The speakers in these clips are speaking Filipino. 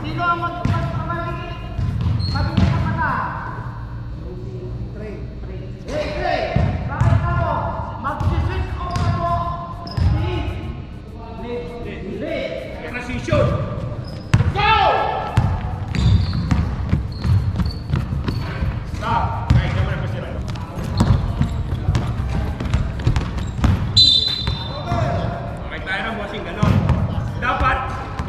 Sino ang magpapamaligit? Mabilis ka pala. Hey, bakit ako? Mag-switch off ako. Lead. Transition. Go! Stop. Kahit naman ang pasira. Okay tayo ng bossing, gano'n. Dapat,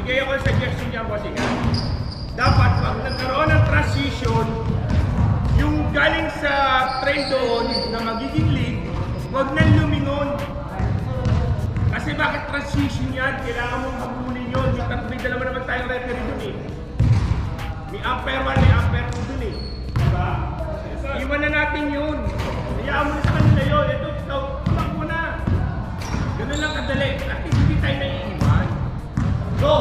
bigay ako ng suggestion niya, bossing. Dapat, pag nagkaroon ng transition, yung galing sa trend doon na magiging lead, huwag nang lumingon. Kasi bakit transition yan? Kailangan mong habulin yun. May dalawa naman tayong referee dun eh. May umpire 1, may umpire 2 dun eh. Diba? Iwan na natin yun. Hayaan mo na sa kanila yun. Ito, tumakbo na. Ganun lang kadali. At hindi tayo naiiwan. Go!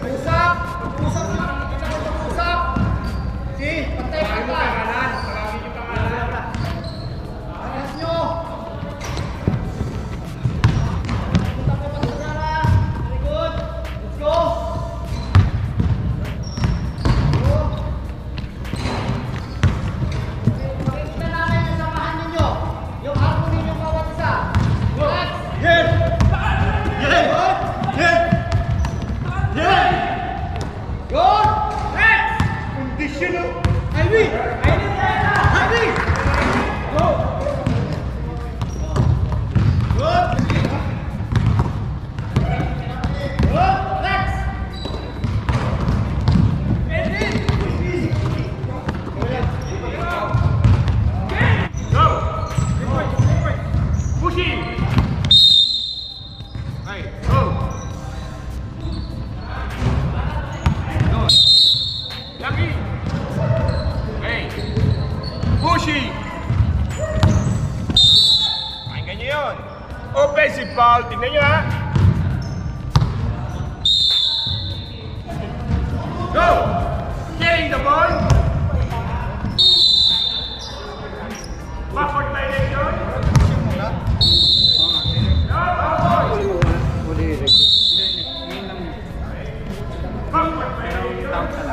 Usap! Usap lang! Usap! Si, patay ka Marami pa! yung pangalan. Marami yung pangalan. Ayos nyo! Punta ko pa sa sara! Very good! Let's go! Go! Makikita namin yung samahan ninyo. Yung harmony ninyo bawat isa. Relax! Yes! Yes! Yes! Yes! Good! Next! Condition o! Ivy! Ivy! Go! Good! Good! Next! Go! Pushing! Ay, go! Go! Lucky! Hey! Pushing! Pakinggan nyo yun! Offensive foul! Tingnan nyo ha! Go! Carrying the ball! Backward violation! Backward violation!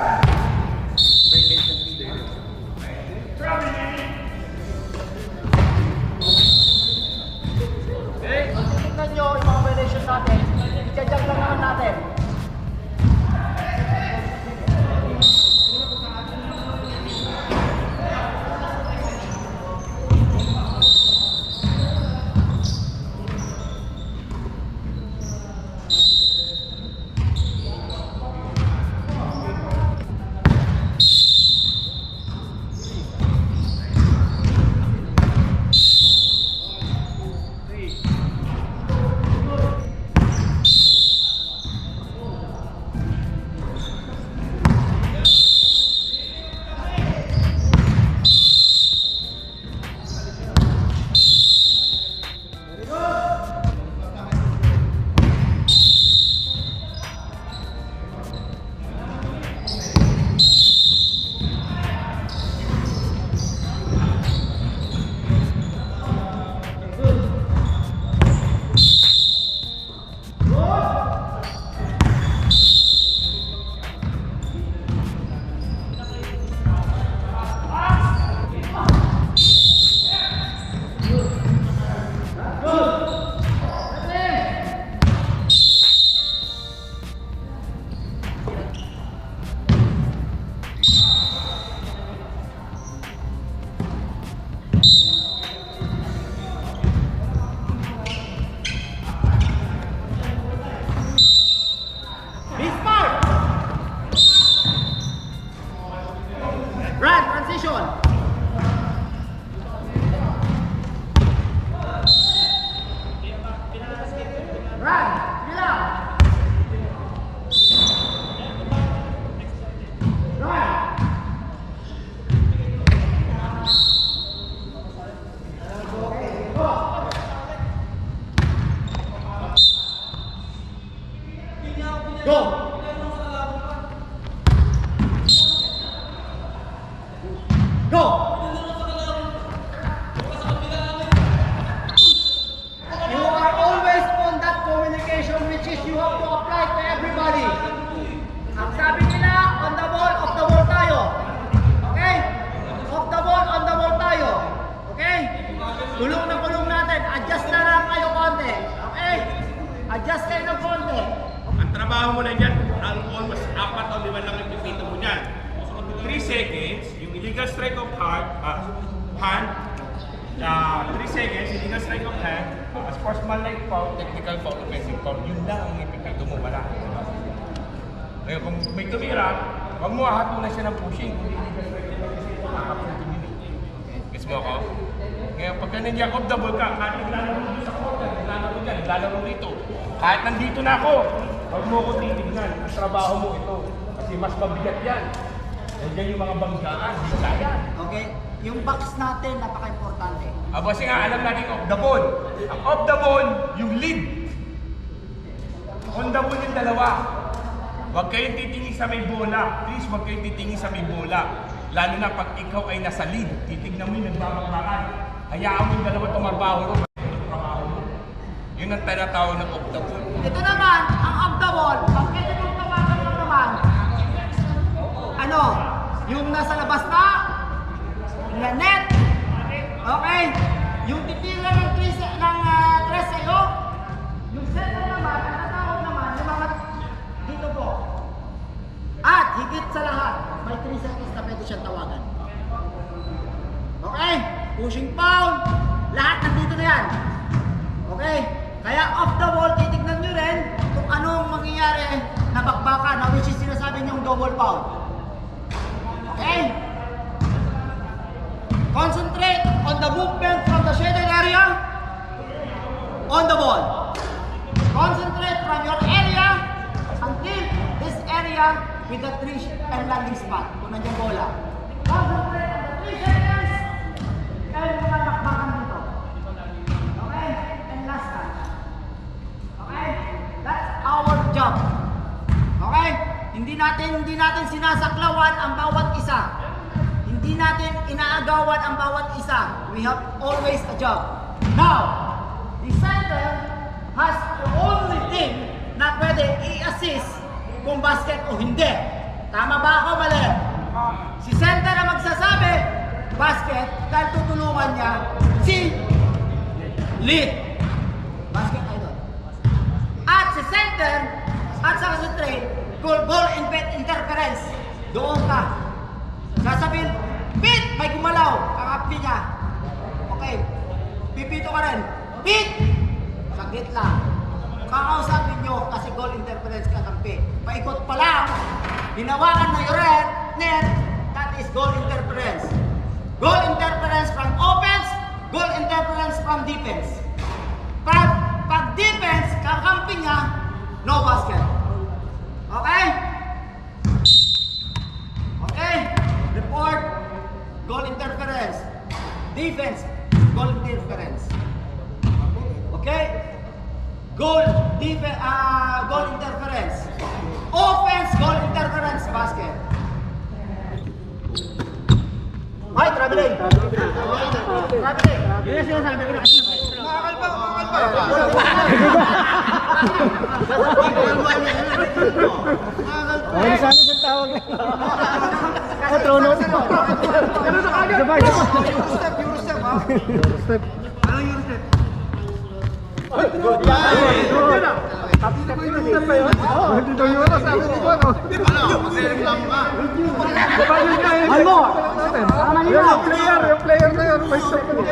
Tingnan nyo yung mga violation natin. I-judge lang naman natin. Run, transition. Run, bilang. Run. Go. Go! You are always on that communication which is you have to apply to everybody. mo na dyan, almost 4 o 5 lang yung pipito mo dyan. 3 seconds, yung illegal strike of hand, 3 seconds, illegal strike of hand, sportsmanlike foul, technical foul, offensive foul, yun lang ang ipipito mo, wala. Diba? Ngayon, kung may tumira, huwag mo ahatulan siya ng pushing. Kung illegal strike of hand, kakaputin yun eh. Gets mo ako? Ngayon, pagka nandiyan off the ball ka, kahit naglalaro dito sa court, naglalaro dyan, naglalaro dito. Kahit nandito na ako, huwag mo ko titignan. Ang trabaho mo ito. Kasi mas mabigat yan. Nandiyan yung mga banggaan, di kaya. Okay? Yung box natin, napaka-importante. Kasi nga, alam natin off the ball. Ang off the ball, yung lead. On the ball yung dalawa. Huwag kayong titingin sa may bola. Please, huwag kayong titingin sa may bola. Lalo na pag ikaw ay nasa lead. Titignan mo yung nagbabakbakan. Hayaan mo yung dalawa tumabaho ro. Yun ang tinatawag ng off the ball. Ito naman, ang off the wall, pag kaya kong tawagan lang naman, yung nasa labas na, net, okay, yung titira ng tres sa'yo, yung center naman, ang tatawag naman, yung mga dito po. At higit sa lahat, may 3 seconds na pwede siyang tawagan. Okay? Pushing foul, lahat nandito na yan. Okay? Kaya off the wall, titignan nyo rin kung anong mangyayari na bakbakan na which is sinasabi niyong double foul. Okay? Concentrate on the movement from the shaded area on the ball. Concentrate from your area until this area with the 3 and landing spot. Kung nandiyan bola. Concentrate on the 3 seconds and mga bakbakan dito. Okay? And last time. Okay? That's our job. Okay? Hindi natin sinasaklawan ang bawat isa. Hindi natin inaagawan ang bawat isa. We have always a job. Now, the center has the only thing na pwede i-assist kung basket o hindi. Tama ba ako, mali? Si center ang magsasabi, basket, dahil tutulungan niya si lead. Basket idol. At si center, at saka si trade, ball interference. Doon ka. Sasabihin, Pit! May gumalaw. Kakapti niya. Okay. Pipito ka rin. Pit! Saglit lang. Kakausapin nyo kasi goal interference kakampi. Paikot pa lang. Hinawakan na yung red net. That is goal interference. Goal interference from offense. Goal interference from defense. Pag defense, kakampi niya, no basket. Okay? Okay? Report, goal interference. Defense, goal interference. Okay? Goal interference. Offense, goal interference, basket. Ay, traveling. Traveling. Yun yung sinasabi ko na. Makakal pa. Ay, sa akin yung tawag lang. Trono. Ganun na kagad. Eurostep, ha? Eurostep. Anong Eurostep? Ay, good. Tapos na Eurostep pa yun? Oo. Hindi daw yun. Sabi ko, ano? Hindi pa lang. Magsireklamo ka. Diba yun na yun? Ano? Yung player na yun. May step na yun.